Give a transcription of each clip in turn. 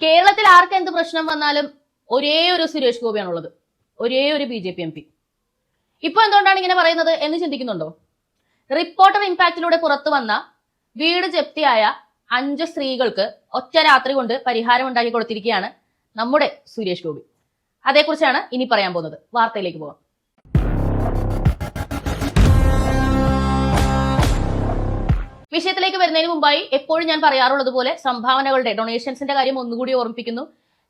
കേരളത്തിൽ ആർക്ക് എന്ത് പ്രശ്നം വന്നാലും ഒരേ ഒരു സുരേഷ് ഗോപിയാണുള്ളത്, ഒരേ ഒരു BJP MP. ഇപ്പൊ എന്തുകൊണ്ടാണ് ഇങ്ങനെ പറയുന്നത് എന്ന് ചിന്തിക്കുന്നുണ്ടോ? റിപ്പോർട്ടർ ഇമ്പാക്റ്റിലൂടെ പുറത്തു വന്ന വീട് ജപ്തിയായ 5 സ്ത്രീകൾക്ക് ഒറ്റ രാത്രി കൊണ്ട് പരിഹാരം ഉണ്ടാക്കി കൊടുത്തിരിക്കുകയാണ് നമ്മുടെ സുരേഷ് ഗോപി. അതേക്കുറിച്ചാണ് ഇനി പറയാൻ പോകുന്നത്. വാർത്തയിലേക്ക് പോകാം. വിഷയത്തിലേക്ക് വരുന്നതിന് മുമ്പായി എപ്പോഴും ഞാൻ പറയാറുള്ളത് പോലെ സംഭാവനകളുടെ ഡൊണേഷൻസിന്റെ കാര്യം ഒന്നുകൂടി ഓർമ്മിപ്പിക്കുന്നു.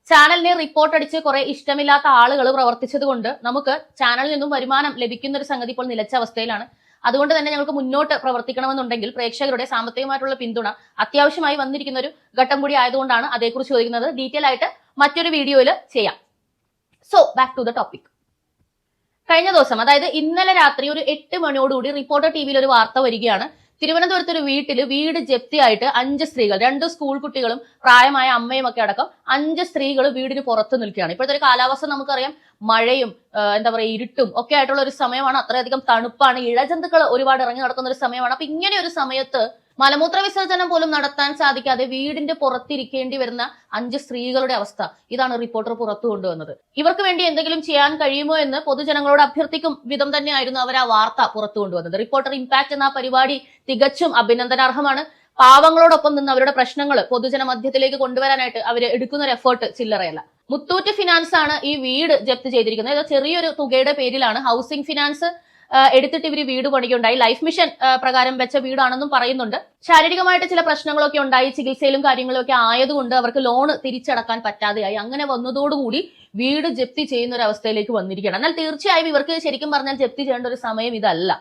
ചാനലിനെ റിപ്പോർട്ട് അടിച്ച് കുറെ ഇഷ്ടമില്ലാത്ത ആളുകൾ പ്രവർത്തിച്ചത് കൊണ്ട് നമുക്ക് ചാനലിൽ നിന്നും വരുമാനം ലഭിക്കുന്ന ഒരു സംഗതി ഇപ്പോൾ നിലച്ച അവസ്ഥയിലാണ്. അതുകൊണ്ട് തന്നെ ഞങ്ങൾക്ക് മുന്നോട്ട് പ്രവർത്തിക്കണമെന്നുണ്ടെങ്കിൽ പ്രേക്ഷകരുടെ സാമ്പത്തികമായിട്ടുള്ള പിന്തുണ അത്യാവശ്യമായി വന്നിരിക്കുന്ന ഒരു ഘട്ടം കൂടി ആയതുകൊണ്ടാണ് അതേക്കുറിച്ച് ചോദിക്കുന്നത്. ഡീറ്റെയിൽ ആയിട്ട് മറ്റൊരു വീഡിയോയിൽ ചെയ്യാം. So back to the topic. കഴിഞ്ഞ ദിവസം, അതായത് ഇന്നലെ രാത്രി ഒരു 8 മണിയോടുകൂടി റിപ്പോർട്ടർ TVയിൽ ഒരു വാർത്ത വരികയാണ്. തിരുവനന്തപുരത്ത് ഒരു വീട് ജപ്തിയായിട്ട് 5 സ്ത്രീകൾ, 2 സ്കൂൾ കുട്ടികളും പ്രായമായ അമ്മയും ഒക്കെ അടക്കം 5 സ്ത്രീകൾ വീടിന് പുറത്ത് നിൽക്കുകയാണ്. ഇപ്പോഴത്തെ ഒരു കാലാവസ്ഥ നമുക്കറിയാം, മഴയും ഇരുട്ടും ഒക്കെ ആയിട്ടുള്ള ഒരു സമയമാണ്. അത്രയധികം തണുപ്പാണ്, ഇഴജന്തുക്കൾ ഒരുപാട് ഇറങ്ങി നടക്കുന്ന ഒരു സമയമാണ്. അപ്പൊ ഇങ്ങനെ ഒരു സമയത്ത് മലമൂത്ര വിസർജനം പോലും നടത്താൻ സാധിക്കാതെ വീടിന്റെ പുറത്തിരിക്കേണ്ടി വരുന്ന 5 സ്ത്രീകളുടെ അവസ്ഥ ഇതാണ് റിപ്പോർട്ടർ പുറത്തു കൊണ്ടുവന്നത്. ഇവർക്ക് വേണ്ടി എന്തെങ്കിലും ചെയ്യാൻ കഴിയുമോ എന്ന് പൊതുജനങ്ങളോട് അഭ്യർത്ഥിക്കും വിധം തന്നെയായിരുന്നു അവർ ആ വാർത്ത പുറത്തു കൊണ്ടുവന്നത്. റിപ്പോർട്ടർ ഇമ്പാക്ട് എന്ന പരിപാടി തികച്ചും അഭിനന്ദനാർഹമാണ്. പാവങ്ങളോടൊപ്പം നിന്ന് അവരുടെ പ്രശ്നങ്ങൾ പൊതുജന മധ്യത്തിലേക്ക് കൊണ്ടുവരാനായിട്ട് അവർ എടുക്കുന്ന ഒരു എഫേർട്ട് ചില്ലറയല്ല. മുത്തൂറ്റ് ഫിനാൻസ് ആണ് ഈ വീട് ജപ്തി ചെയ്തിരിക്കുന്നത്. ചെറിയൊരു തുകയുടെ പേരിലാണ്. ഹൗസിംഗ് ഫിനാൻസ് എടുത്തിട്ട് ഇവര് വീട് പണിക്കുണ്ടായി. ലൈഫ് മിഷൻ പ്രകാരം വെച്ച വീടാണെന്നും പറയുന്നുണ്ട്. ശാരീരികമായിട്ട് ചില പ്രശ്നങ്ങളൊക്കെ ഉണ്ടായി, ചികിത്സയിലും കാര്യങ്ങളും ഒക്കെ ആയതുകൊണ്ട് അവർക്ക് ലോണ് തിരിച്ചടക്കാൻ പറ്റാതെയായി. അങ്ങനെ വന്നതോടുകൂടി വീട് ജപ്തി ചെയ്യുന്ന ഒരു അവസ്ഥയിലേക്ക് വന്നിരിക്കുകയാണ്. എന്നാൽ തീർച്ചയായും ഇവർക്ക് ശരിക്കും പറഞ്ഞാൽ ജപ്തി ചെയ്യേണ്ട ഒരു സമയം ഇതല്ല.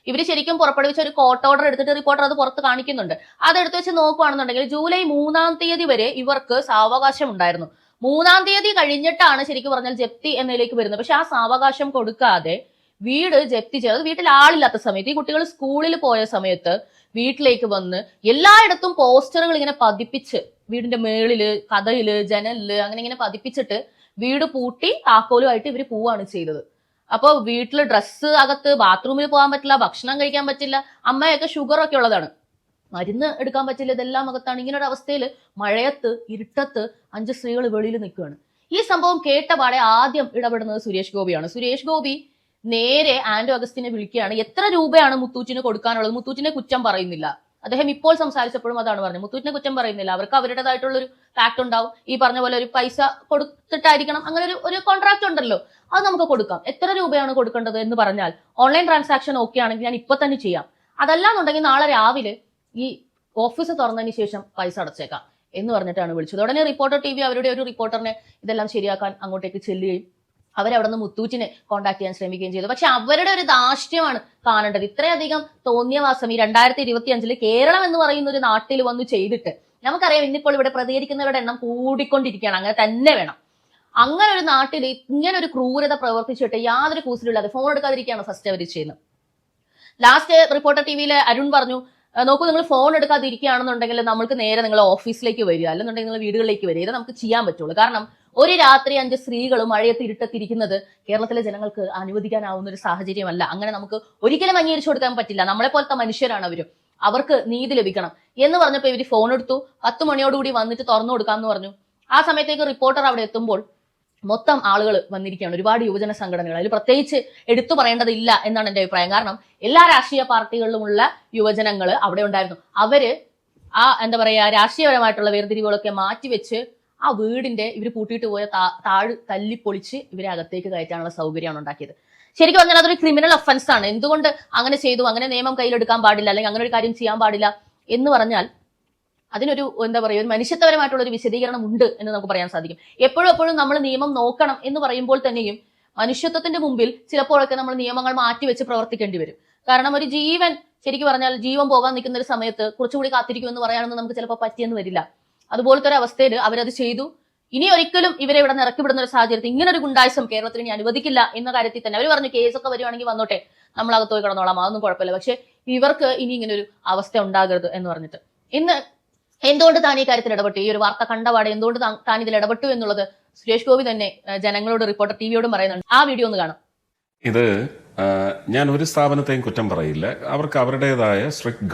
ഇവര് ശരിക്കും പുറപ്പെടുവിച്ച ഒരു കോർട്ട് ഓർഡർ എടുത്തിട്ട് റിപ്പോർട്ടർ അത് പുറത്ത് കാണിക്കുന്നുണ്ട്. അതെടുത്ത് വെച്ച് നോക്കുകയാണെന്നുണ്ടെങ്കിൽ ജൂലൈ 3-ാം തീയതി വരെ ഇവർക്ക് സാവകാശം ഉണ്ടായിരുന്നു. 3-ാം തീയതി കഴിഞ്ഞിട്ടാണ് ശരിക്കും പറഞ്ഞാൽ ജപ്തി എന്നതിലേക്ക് വരുന്നത്. പക്ഷെ ആ സാവകാശം കൊടുക്കാതെ വീട് ജപ്തി ചെയ്തത് വീട്ടിൽ ആളില്ലാത്ത സമയത്ത്, ഈ കുട്ടികൾ സ്കൂളിൽ പോയ സമയത്ത് വീട്ടിലേക്ക് വന്ന് എല്ലായിടത്തും പോസ്റ്ററുകൾ ഇങ്ങനെ പതിപ്പിച്ച്, വീടിന്റെ മേളില്, കഥയില്, ജനലില് അങ്ങനെ ഇങ്ങനെ പതിപ്പിച്ചിട്ട് വീട് പൂട്ടി താക്കോലുമായിട്ട് ഇവര് പോവാണ് ചെയ്തത്. അപ്പൊ വീട്ടില് ഡ്രസ്സ് അകത്ത്, ബാത്റൂമിൽ പോകാൻ പറ്റില്ല, ഭക്ഷണം കഴിക്കാൻ പറ്റില്ല, അമ്മയൊക്കെ ഷുഗർ ഒക്കെ ഉള്ളതാണ്, മരുന്ന് എടുക്കാൻ പറ്റില്ല, ഇതെല്ലാം അകത്താണ്. ഇങ്ങനെ ഒരു അവസ്ഥയിൽ മഴയത്ത് ഇരുട്ടത്ത് 5 സ്ത്രീകൾ വെളിയിൽ നിൽക്കുകയാണ്. ഈ സംഭവം കേട്ടപാടെ ആദ്യം ഇടപെടുന്നത് സുരേഷ് ഗോപിയാണ്. സുരേഷ് ഗോപി നേരെ ആന്റോ അഗസ്റ്റിനെ വിളിക്കുകയാണ്. എത്ര രൂപയാണ് മുത്തൂറ്റിന് കൊടുക്കാനുള്ളത്? മുത്തൂറ്റിനെ കുറ്റം പറയുന്നില്ല. അദ്ദേഹം ഇപ്പോൾ സംസാരിച്ചപ്പോഴും അതാണ് പറഞ്ഞത്. മുത്തൂറ്റിനെ കുറ്റം പറയുന്നില്ല. അവർക്ക് അവരുടേതായിട്ടുള്ള ഒരു ഫാക്ട് ഉണ്ടാവും. ഈ പറഞ്ഞ പോലെ ഒരു പൈസ കൊടുത്തിട്ടായിരിക്കണം, അങ്ങനെ ഒരു കോൺട്രാക്ട് ഉണ്ടല്ലോ, അത് നമുക്ക് കൊടുക്കാം. എത്ര രൂപയാണ് കൊടുക്കേണ്ടത് എന്ന് പറഞ്ഞാൽ ഓൺലൈൻ ട്രാൻസാക്ഷൻ ഓക്കെ ആണെങ്കിൽ ഞാൻ ഇപ്പൊ തന്നെ ചെയ്യാം, അതല്ലാന്നുണ്ടെങ്കിൽ നാളെ രാവിലെ ഈ ഓഫീസ് തുറന്നതിന് ശേഷം പൈസ അടച്ചേക്കാം എന്ന് പറഞ്ഞിട്ടാണ് വിളിച്ചത്. ഉടനെ റിപ്പോർട്ടർ TV അവരുടെ ഒരു റിപ്പോർട്ടറിനെ ഇതെല്ലാം ശരിയാക്കാൻ അങ്ങോട്ടേക്ക് ചെല്ലുകയും അവരവിടെ നിന്ന് മുത്തൂറ്റിനെ കോൺടാക്ട് ചെയ്യാൻ ശ്രമിക്കുകയും ചെയ്തു. പക്ഷെ അവരുടെ ഒരു ധാർഷ്ട്യമാണ് കാണേണ്ടത്. ഇത്രയധികം തോന്നിയവാസം ഈ 2025 കേരളം എന്ന് പറയുന്ന ഒരു നാട്ടിൽ വന്നു ചെയ്തിട്ട്, നമുക്കറിയാം ഇന്നിപ്പോൾ ഇവിടെ പ്രതികരിക്കുന്നവരുടെ എണ്ണം കൂടിക്കൊണ്ടിരിക്കുകയാണ്. അങ്ങനെ തന്നെ വേണം. അങ്ങനെ ഒരു നാട്ടിൽ ഇങ്ങനെ ഒരു ക്രൂരത പ്രവർത്തിച്ചിട്ട് യാതൊരു കൂസലില്ലാതെ ഫോൺ എടുക്കാതിരിക്കുകയാണ് ഫസ്റ്റ് അവർ ചെയ്യുന്നത്. ലാസ്റ്റ് റിപ്പോർട്ടർ TVയിലെ അരുൺ പറഞ്ഞു, നോക്കൂ, നിങ്ങൾ ഫോൺ എടുക്കാതിരിക്കുകയാണെന്നുണ്ടെങ്കിൽ നമ്മൾക്ക് നേരെ നിങ്ങൾ ഓഫീസിലേക്ക് വരിക, അല്ലെന്നുണ്ടെങ്കിൽ നിങ്ങൾ വീടുകളിലേക്ക് വരിക. ഇത് നമുക്ക് ചെയ്യാൻ പറ്റുള്ളൂ. കാരണം ഒരു രാത്രി 5 സ്ത്രീകൾ മഴയത്ത് ഇരുട്ടത്തിരിക്കുന്നത് കേരളത്തിലെ ജനങ്ങൾക്ക് അനുവദിക്കാനാവുന്ന ഒരു സാഹചര്യമല്ല. അങ്ങനെ നമുക്ക് ഒരിക്കലും അംഗീകരിച്ചു കൊടുക്കാൻ പറ്റില്ല. നമ്മളെ പോലത്തെ മനുഷ്യരാണ് അവരും, അവർക്ക് നീതി ലഭിക്കണം എന്ന് പറഞ്ഞപ്പോൾ ഇവര് ഫോൺ എടുത്തു. 10 മണിയോടുകൂടി വന്നിട്ട് തുറന്നു കൊടുക്കാമെന്ന് പറഞ്ഞു. ആ സമയത്തേക്ക് റിപ്പോർട്ടർ അവിടെ എത്തുമ്പോൾ മൊത്തം ആളുകൾ വന്നിരിക്കുകയാണ്, ഒരുപാട് യുവജന സംഘടനകൾ. അതിൽ പ്രത്യേകിച്ച് എടുത്തു പറയേണ്ടതില്ല എന്നാണ് എന്റെ അഭിപ്രായം. കാരണം എല്ലാ രാഷ്ട്രീയ പാർട്ടികളിലുമുള്ള യുവജനങ്ങൾ അവിടെ ഉണ്ടായിരുന്നു. അവര് ആ രാഷ്ട്രീയപരമായിട്ടുള്ള വേർതിരിവുകളൊക്കെ മാറ്റിവെച്ച് ആ വീടിന്റെ ഇവർ പൂട്ടിയിട്ട് പോയ താഴ് തല്ലിപ്പൊളിച്ച് ഇവരെ അകത്തേക്ക് കയറ്റാനുള്ള സൗകര്യമാണ് ഉണ്ടാക്കിയത്. ശരിക്കും പറഞ്ഞാൽ അതൊരു ക്രിമിനൽ ഒഫൻസ് ആണ്. എന്തുകൊണ്ട് അങ്ങനെ ചെയ്തു, അങ്ങനെ നിയമം കയ്യിലെടുക്കാൻ പാടില്ല, അല്ലെങ്കിൽ അങ്ങനെ ഒരു കാര്യം ചെയ്യാൻ പാടില്ല എന്ന് പറഞ്ഞാൽ അതിനൊരു ഒരു മനുഷ്യത്വപരമായിട്ടുള്ള ഒരു വിശദീകരണം ഉണ്ട് എന്ന് നമുക്ക് പറയാൻ സാധിക്കും. എപ്പോഴും നമ്മൾ നിയമം നോക്കണം എന്ന് പറയുമ്പോൾ തന്നെയും മനുഷ്യത്വത്തിന്റെ മുമ്പിൽ ചിലപ്പോഴൊക്കെ നമ്മൾ നിയമങ്ങൾ മാറ്റിവെച്ച് പ്രവർത്തിക്കേണ്ടി വരും. കാരണം ഒരു ജീവൻ, ശരിക്കും പറഞ്ഞാൽ ജീവൻ പോകാൻ നിൽക്കുന്ന ഒരു സമയത്ത് കുറച്ചുകൂടി കാത്തിരിക്കും എന്ന് പറയാനൊന്നും നമുക്ക് ചിലപ്പോൾ പറ്റിയെന്ന് വരില്ല. അതുപോലത്തെ ഒരു അവസ്ഥയിൽ അവരത് ചെയ്തു. ഇനി ഒരിക്കലും ഇവരെ ഇവിടെ ഇറക്കി വിടുന്ന ഒരു സാഹചര്യത്തിൽ ഇങ്ങനെ ഒരു ഗുണ്ടായിസം കേരളത്തിൽ ഇനി അനുവദിക്കില്ല എന്ന കാര്യത്തിൽ തന്നെ അവർ പറഞ്ഞു, കേസൊക്കെ വരുവാണെങ്കിൽ വന്നോട്ടെ, നമ്മൾ അകത്ത് പോയി കിടന്നോളാം, അതൊന്നും കുഴപ്പമില്ല, പക്ഷെ ഇവർക്ക് ഇനി ഇങ്ങനെ ഒരു അവസ്ഥ ഉണ്ടാകരുത് എന്ന് പറഞ്ഞിട്ട്. ഇന്ന് എന്തുകൊണ്ട് താൻ ഈ കാര്യത്തിൽ ഇടപെട്ടു, ഈ ഒരു വാർത്ത കണ്ടപാടെ എന്തുകൊണ്ട് താൻ ഇതിൽ ഇടപെട്ടു എന്നുള്ളത് സുരേഷ് ഗോപി തന്നെ ജനങ്ങളോട്, റിപ്പോർട്ടർ TVയോടും പറയുന്നുണ്ട്. ആ വീഡിയോ ഒന്ന് കാണാം. ഇത് ഞാൻ ഒരു സ്ഥാപനത്തെയും കുറ്റം പറയില്ല. അവർക്ക് അവരുടേതായ സ്ട്രിക്റ്റ്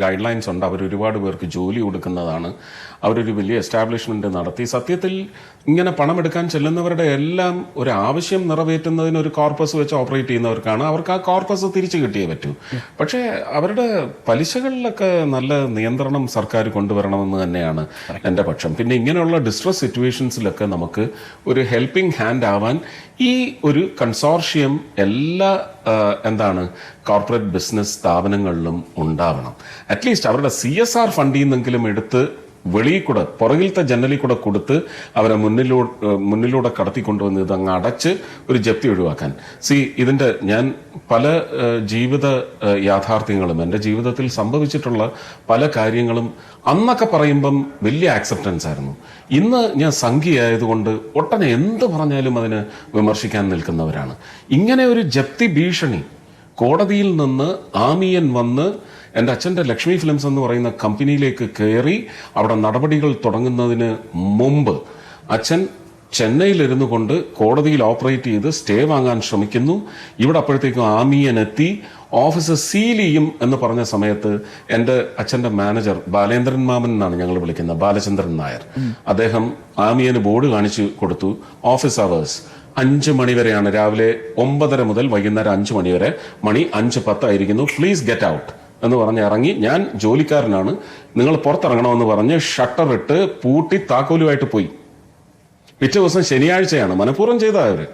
ഗൈഡ് ലൈൻസ് ഉണ്ട്. അവർ ഒരുപാട് പേർക്ക് ജോലി കൊടുക്കുന്നതാണ്. അവരൊരു വലിയ എസ്റ്റാബ്ലിഷ്മെന്റ് നടത്തി. സത്യത്തിൽ ഇങ്ങനെ പണമെടുക്കാൻ ചെല്ലുന്നവരുടെ എല്ലാം ഒരു ആവശ്യം നിറവേറ്റുന്നതിന് ഒരു കോർപ്പസ് വെച്ച് ഓപ്പറേറ്റ് ചെയ്യുന്നവർക്കാണ് അവർക്ക് ആ കോർപ്പസ് തിരിച്ചു കിട്ടിയേ പറ്റൂ. പക്ഷേ അവരുടെ പലിശകളിലൊക്കെ നല്ല നിയന്ത്രണം സർക്കാർ കൊണ്ടുവരണമെന്ന് തന്നെയാണ് എൻ്റെ പക്ഷം. പിന്നെ ഇങ്ങനെയുള്ള ഡിസ്ട്രസ് സിറ്റുവേഷൻസിലൊക്കെ നമുക്ക് ഒരു ഹെൽപ്പിംഗ് ഹാൻഡ് ആവാൻ ഈ ഒരു കൺസോർഷ്യം എല്ലാ കോർപ്പറേറ്റ് ബിസിനസ് സ്ഥാപനങ്ങളിലും ഉണ്ടാവണം. അറ്റ്ലീസ്റ്റ് അവരുടെ CSR ഫണ്ടിൽ നിന്നെങ്കിലും എടുത്ത് വെളിയിൽ കൂടെ പുറകിലത്തെ ജനലിൽ കൂടെ കൊടുത്ത് അവരെ മുന്നിലൂടെ കടത്തിക്കൊണ്ടുവന്ന് ഇത് അങ്ങ് അടച്ച് ഒരു ജപ്തി ഒഴിവാക്കാൻ. ഇതിന്റെ ഞാൻ പല ജീവിത യാഥാർത്ഥ്യങ്ങളും എൻ്റെ ജീവിതത്തിൽ സംഭവിച്ചിട്ടുള്ള പല കാര്യങ്ങളും അന്നൊക്കെ പറയുമ്പം വലിയ ആക്സെപ്റ്റൻസ് ആയിരുന്നു. ഇന്ന് ഞാൻ സംഖ്യയായതുകൊണ്ട് ഒട്ടനെ എന്ത് പറഞ്ഞാലും അതിന് വിമർശിക്കാൻ നിൽക്കുന്നവരാണ്. ഇങ്ങനെ ഒരു ജപ്തി ഭീഷണി കോടതിയിൽ നിന്ന് ആമിയൻ വന്ന് എൻ്റെ അച്ഛൻ്റെ ലക്ഷ്മി ഫിലിംസ് എന്ന് പറയുന്ന കമ്പനിയിലേക്ക് കയറി അവിടെ നടപടികൾ തുടങ്ങുന്നതിന് മുമ്പ് അച്ഛൻ ചെന്നൈയിലിരുന്നു കൊണ്ട് കോടതിയിൽ ഓപ്പറേറ്റ് ചെയ്ത് സ്റ്റേ വാങ്ങാൻ ശ്രമിക്കുന്നു. ഇവിടെ അപ്പോഴത്തേക്കും ആമിയൻ എത്തി ഓഫീസ് സീൽ ചെയ്യും എന്ന് പറഞ്ഞ സമയത്ത് എൻ്റെ അച്ഛൻ്റെ മാനേജർ ബാലേന്ദ്രൻ മാമൻ എന്നാണ് ഞങ്ങൾ വിളിക്കുന്നത്, ബാലചന്ദ്രൻ നായർ, അദ്ദേഹം ആമിയന് ബോർഡ് കാണിച്ചു കൊടുത്തു. ഓഫീസ് അവേഴ്സ് 5 മണി വരെയാണ്, രാവിലെ 9:30 മുതൽ വൈകുന്നേരം 5 മണി വരെ. മണി 5:10 ആയിരിക്കുന്നു. പ്ലീസ് ഗെറ്റ് ഔട്ട് എന്ന് പറഞ്ഞ് ഇറങ്ങി. ഞാൻ ജോലിക്കാരനാണ്, നിങ്ങൾ പുറത്തിറങ്ങണമെന്ന് പറഞ്ഞ് ഷട്ടർ ഇട്ട് പൂട്ടി താക്കോലുമായിട്ട് പോയി. പിറ്റേ ദിവസം ശനിയാഴ്ചയാണ്, മനഃപൂർവ്വം ചെയ്ത അവര്.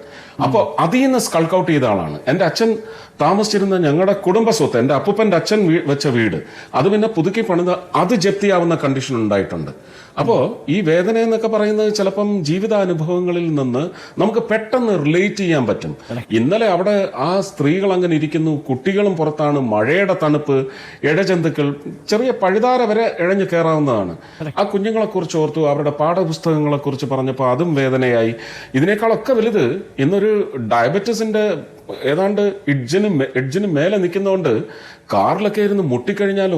അപ്പോൾ അതിൽ നിന്ന് സ്കൾക്ക് ഔട്ട് ചെയ്ത ആളാണ്. എൻ്റെ അച്ഛൻ താമസിച്ചിരുന്ന ഞങ്ങളുടെ കുടുംബ സ്വത്ത്, എൻ്റെ അപ്പൂപ്പൻ്റെ അച്ഛൻ വെച്ച വീട്, അത് പിന്നെ പുതുക്കി പണിത് അത് ജപ്തിയാവുന്ന കണ്ടീഷൻ ഉണ്ടായിട്ടുണ്ട്. അപ്പോൾ ഈ വേദന എന്നൊക്കെ പറയുന്നത് ചിലപ്പം ജീവിതാനുഭവങ്ങളിൽ നിന്ന് നമുക്ക് പെട്ടെന്ന് റിലേറ്റ് ചെയ്യാൻ പറ്റും. ഇന്നലെ അവിടെ ആ സ്ത്രീകൾ അങ്ങനെ ഇരിക്കുന്നു, കുട്ടികളും പുറത്താണ്, മഴയുടെ തണുപ്പ്, ഇഴജന്തുക്കൾ, ചെറിയ പഴുതാര വരെ ഇഴഞ്ഞു കയറാവുന്നതാണ്. ആ കുഞ്ഞുങ്ങളെ കുറിച്ച് ഓർത്തു, അവരുടെ പാഠപുസ്തകങ്ങളെ കുറിച്ച് പറഞ്ഞപ്പോൾ അതും വേദനയായി. ഇതിനേക്കാളൊക്കെ വലുത് ഇന്നൊരു ഡയബറ്റീസിന്റെ ഏതാണ്ട് എഡ്ജിന് മേലെ നിൽക്കുന്നതുകൊണ്ട് കാറിലൊക്കെ ഇരുന്ന് മുട്ടിക്കഴിഞ്ഞാൽ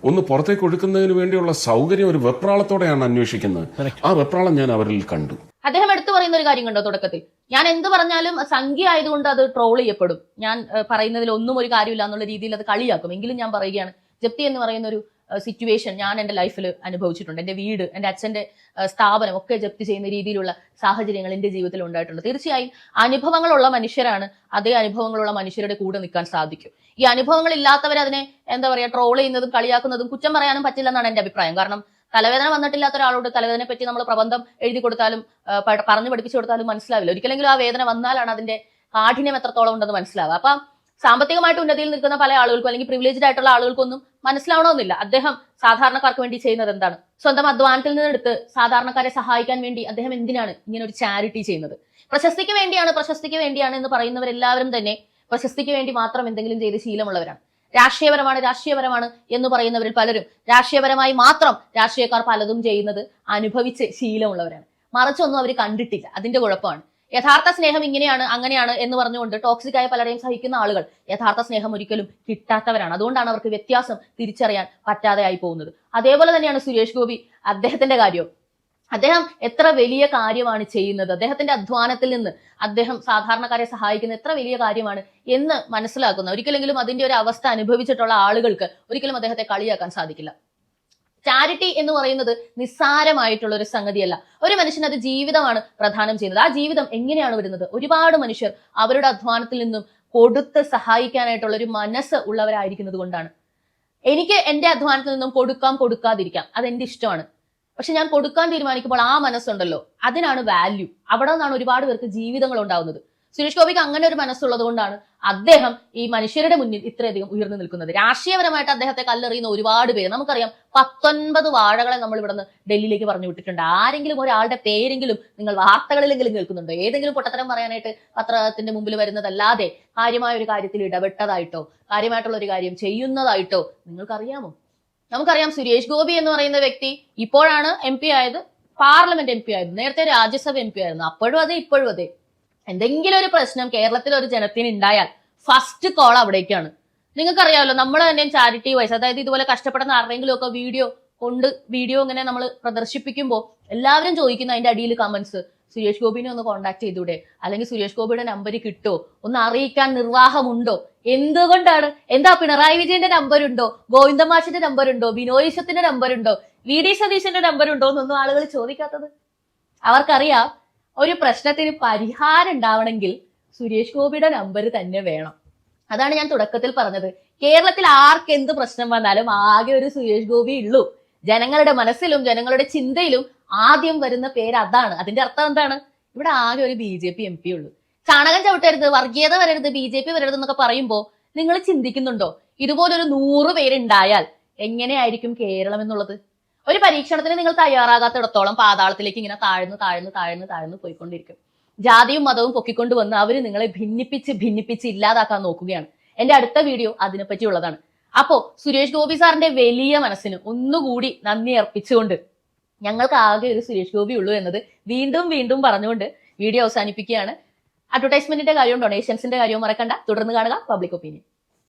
ഒന്ന് പുറത്തേക്ക് ഒഴുക്കുന്നതിന് വേണ്ടിയുള്ള സൗകര്യം ഒരു വെപ്രാളത്തോടെയാണ് അന്വേഷിക്കുന്നത്. ആ വെപ്രാളം ഞാൻ അവരിൽ കണ്ടു. അദ്ദേഹം എടുത്തു പറയുന്ന ഒരു കാര്യം കണ്ടോ, തുടക്കത്തിൽ ഞാൻ എന്ത് പറഞ്ഞാലും സംഖ്യ ആയതുകൊണ്ട് അത് ട്രോൾ ചെയ്യപ്പെടും, ഞാൻ പറയുന്നതിൽ ഒന്നും ഒരു കാര്യമില്ല എന്നുള്ള രീതിയിൽ അത് കളിയാക്കും. എങ്കിലും ഞാൻ പറയുകയാണ്, ജപ്തി എന്ന് പറയുന്ന ഒരു സിറ്റുവേഷൻ ഞാൻ എൻ്റെ ലൈഫിൽ അനുഭവിച്ചിട്ടുണ്ട്. എൻ്റെ വീട്, എൻ്റെ അച്ഛൻ്റെ സ്ഥാപനം ഒക്കെ ജപ്തി ചെയ്യുന്ന രീതിയിലുള്ള സാഹചര്യങ്ങൾ എൻ്റെ ജീവിതത്തിൽ ഉണ്ടായിട്ടുണ്ട്. തീർച്ചയായും അനുഭവങ്ങളുള്ള മനുഷ്യരാണ് അതേ അനുഭവങ്ങളുള്ള മനുഷ്യരുടെ കൂടെ നിൽക്കാൻ സാധിക്കും. ഈ അനുഭവങ്ങൾ ഇല്ലാത്തവരതിനെ ട്രോൾ ചെയ്യുന്നതും കളിയാക്കുന്നതും കുറ്റം പറയാനും പറ്റില്ലെന്നാണ് എൻ്റെ അഭിപ്രായം. കാരണം തലവേദന വന്നിട്ടില്ലാത്ത ഒരാളോട് തലവേദനയെ പറ്റി നമ്മൾ പ്രബന്ധം എഴുതി കൊടുത്താലും പറഞ്ഞു പഠിപ്പിച്ചു കൊടുത്താലും മനസ്സിലാവില്ല. ഒരിക്കലെങ്കിലും ആ വേദന വന്നാലാണ് അതിന്റെ കാഠിന്യം എത്രത്തോളം ഉണ്ടെന്ന് മനസ്സിലാവുക. അപ്പം സാമ്പത്തികമായിട്ട് ഉന്നതിയിൽ നിൽക്കുന്ന പല ആളുകൾക്കും അല്ലെങ്കിൽ പ്രിവിലേജ്ഡ് ആയിട്ടുള്ള ആളുകൾക്കൊന്നും മനസ്സിലാവണമെന്നില്ല അദ്ദേഹം സാധാരണക്കാർക്ക് വേണ്ടി ചെയ്യുന്നത് എന്താണ്. സ്വന്തം അധ്വാനത്തിൽ നിന്നെടുത്ത് സാധാരണക്കാരെ സഹായിക്കാൻ വേണ്ടി അദ്ദേഹം എന്തിനാണ് ഇങ്ങനെ ഒരു ചാരിറ്റി ചെയ്യുന്നത്? പ്രശസ്തിക്ക് വേണ്ടിയാണ് എന്ന് പറയുന്നവരെല്ലാവരും തന്നെ പ്രശസ്തിക്ക് വേണ്ടി മാത്രം എന്തെങ്കിലും ചെയ്ത് ശീലമുള്ളവരാണ്. രാഷ്ട്രീയപരമാണ് എന്ന് പറയുന്നവരിൽ പലരും രാഷ്ട്രീയപരമായി മാത്രം രാഷ്ട്രീയക്കാർ പലതും ചെയ്യുന്നത് അനുഭവിച്ച് ശീലമുള്ളവരാണ്. മറിച്ചൊന്നും അവർ കണ്ടിട്ടില്ല. അതിന്റെ കുഴപ്പമാണ്. യഥാർത്ഥ സ്നേഹം ഇങ്ങനെയാണ് അങ്ങനെയാണ് എന്ന് പറഞ്ഞുകൊണ്ട് ടോക്സിക് ആയ പലരെയും സഹിക്കുന്ന ആളുകൾ യഥാർത്ഥ സ്നേഹം ഒരിക്കലും കിട്ടാത്തവരാണ്. അതുകൊണ്ടാണ് അവർക്ക് വ്യത്യാസം തിരിച്ചറിയാൻ പറ്റാതെ ആയി പോകുന്നത്. അതേപോലെ തന്നെയാണ് സുരേഷ് ഗോപി. അദ്ദേഹത്തിന്റെ കാര്യവും അദ്ദേഹം എത്ര വലിയ കാര്യമാണ് ചെയ്യുന്നത്. അദ്ദേഹത്തിന്റെ അധ്വാനത്തിൽ നിന്ന് അദ്ദേഹം സാധാരണക്കാരെ സഹായിക്കുന്ന എത്ര വലിയ കാര്യമാണ് എന്ന് മനസ്സിലാക്കുന്ന ഒരിക്കലെങ്കിലും അതിന്റെ ഒരു അവസ്ഥ അനുഭവിച്ചിട്ടുള്ള ആളുകൾക്ക് ഒരിക്കലും അദ്ദേഹത്തെ കളിയാക്കാൻ സാധിക്കില്ല. ചാരിറ്റി എന്ന് പറയുന്നത് നിസ്സാരമായിട്ടുള്ള ഒരു സംഗതിയല്ല. ഒരു മനുഷ്യന് അത് ജീവിതമാണ് പ്രദാനം ചെയ്യുന്നത്. ആ ജീവിതം എങ്ങനെയാണ് വരുന്നത്? ഒരുപാട് മനുഷ്യർ അവരുടെ അധ്വാനത്തിൽ നിന്നും കൊടുത്ത് സഹായിക്കാനായിട്ടുള്ള ഒരു മനസ്സ് ഉള്ളവരായിരിക്കുന്നത് കൊണ്ടാണ്. എനിക്ക് എന്റെ അധ്വാനത്തിൽ നിന്നും കൊടുക്കാതിരിക്കാം, അതെന്റെ ഇഷ്ടമാണ്. പക്ഷെ ഞാൻ കൊടുക്കാൻ തീരുമാനിക്കുമ്പോൾ ആ മനസ്സുണ്ടല്ലോ, അതിനാണ് വാല്യൂ. അവിടെ നിന്നാണ് ഒരുപാട് പേർക്ക് ജീവിതങ്ങൾ ഉണ്ടാവുന്നത്. സുരേഷ് ഗോപിക്ക് അങ്ങനെ ഒരു മനസ്സുള്ളത് കൊണ്ടാണ് അദ്ദേഹം ഈ മനുഷ്യരുടെ മുന്നിൽ ഇത്രയധികം ഉയർന്നു നിൽക്കുന്നത്. രാഷ്ട്രീയപരമായിട്ട് അദ്ദേഹത്തെ കല്ലെറിയുന്ന ഒരുപാട് പേര് നമുക്കറിയാം. 19 വാഴകളെ നമ്മൾ ഇവിടുന്ന് ഡൽഹിയിലേക്ക് പറഞ്ഞു വിട്ടിട്ടുണ്ട്. ആരെങ്കിലും ഒരാളുടെ പേരെങ്കിലും നിങ്ങൾ വാർത്തകളിലെങ്കിലും കേൾക്കുന്നുണ്ടോ? ഏതെങ്കിലും പൊട്ടത്തരം പറയാനായിട്ട് പത്രത്തിന്റെ മുമ്പിൽ വരുന്നതല്ലാതെ കാര്യമായ ഒരു കാര്യത്തിൽ ഇടപെട്ടതായിട്ടോ കാര്യമായിട്ടുള്ള ഒരു കാര്യം ചെയ്യുന്നതായിട്ടോ നിങ്ങൾക്കറിയാമോ? നമുക്കറിയാം സുരേഷ് ഗോപി എന്ന് പറയുന്ന വ്യക്തി ഇപ്പോഴാണ് MP ആയത്, പാർലമെന്റ് MP ആയിരുന്നു, നേരത്തെ രാജ്യസഭ MP ആയിരുന്നു. അപ്പോഴും അതെ ഇപ്പോഴും അതെ. എന്തെങ്കിലും ഒരു പ്രശ്നം കേരളത്തിൽ ഒരു ജനത്തിന് ഉണ്ടായാൽ ഫസ്റ്റ് കോൾ അവിടേക്കാണ്. നിങ്ങൾക്കറിയാമല്ലോ, നമ്മൾ തന്നെ ചാരിറ്റി വൈസ്, അതായത് ഇതുപോലെ കഷ്ടപ്പെടുന്ന ആരുടെയെങ്കിലും ഒക്കെ വീഡിയോ ഇങ്ങനെ നമ്മൾ പ്രദർശിപ്പിക്കുമ്പോൾ എല്ലാവരും ചോദിക്കുന്ന അതിന്റെ അടിയിൽ കമന്റ്സ്, സുരേഷ് ഗോപിനെ ഒന്ന് കോൺടാക്ട് ചെയ്തൂടെ, അല്ലെങ്കിൽ സുരേഷ് ഗോപിയുടെ നമ്പർ കിട്ടോ, ഒന്ന് അറിയിക്കാൻ നിർവാഹമുണ്ടോ? എന്തുകൊണ്ടാണ്? എന്താ പിണറായി വിജയന്റെ നമ്പർ ഉണ്ടോ, ഗോവിന്ദമാഷിന്റെ നമ്പർ ഉണ്ടോ, ബിനോയ് വിശ്വത്തിന്റെ നമ്പർ ഉണ്ടോ? VD സതീശന്റെ നമ്പർ ഉണ്ടോ എന്നൊന്നും ആളുകൾ ചോദിക്കാത്തത്? അവർക്കറിയാം ഒരു പ്രശ്നത്തിന് പരിഹാരം ഉണ്ടാവണമെങ്കിൽ സുരേഷ് ഗോപിയുടെ നമ്പർ തന്നെ വേണം. അതാണ് ഞാൻ തുടക്കത്തിൽ പറഞ്ഞത്. കേരളത്തിൽ ആർക്ക് എന്ത് പ്രശ്നം വന്നാലും ആകെ ഒരു സുരേഷ് ഗോപി ഉള്ളൂ. ജനങ്ങളുടെ മനസ്സിലും ജനങ്ങളുടെ ചിന്തയിലും ആദ്യം വരുന്ന പേര് അതാണ്. അതിന്റെ അർത്ഥം എന്താണ്? ഇവിടെ ആകെ ഒരു BJP MP ഉള്ളൂ. ചാണകം ചവിട്ടരുത്, വർഗീയത വരരുത്, BJP വരരുത് എന്നൊക്കെ പറയുമ്പോ നിങ്ങൾ ചിന്തിക്കുന്നുണ്ടോ ഇതുപോലൊരു 100 പേരുണ്ടായാൽ എങ്ങനെയായിരിക്കും കേരളം എന്നുള്ളത്? ഒരു പരീക്ഷണത്തിന് നിങ്ങൾ തയ്യാറാകാത്തിടത്തോളം പാതാളത്തിലേക്ക് ഇങ്ങനെ താഴ്ന്നു പോയിക്കൊണ്ടിരിക്കും. ജാതിയും മതവും പൊക്കിക്കൊണ്ടുവന്ന് അവര് നിങ്ങളെ ഭിന്നിപ്പിച്ച് ഇല്ലാതാക്കാൻ നോക്കുകയാണ്. എന്റെ അടുത്ത വീഡിയോ അതിനെപ്പറ്റിയുള്ളതാണ്. അപ്പോ സുരേഷ് ഗോപി സാറിന്റെ വലിയ മനസ്സിന് ഒന്നുകൂടി നന്ദി അർപ്പിച്ചുകൊണ്ട് ഞങ്ങൾക്ക് ആകെ ഒരു സുരേഷ് ഗോപി ഉള്ളൂ എന്നത് വീണ്ടും പറഞ്ഞുകൊണ്ട് വീഡിയോ അവസാനിപ്പിക്കുകയാണ്. അഡ്വർടൈസ്മെന്റിന്റെ കാര്യവും ഡൊണേഷൻസിന്റെ കാര്യവും മറക്കണ്ട. തുടർന്ന് കാണുക പബ്ലിക് ഒപ്പീനിയൻ.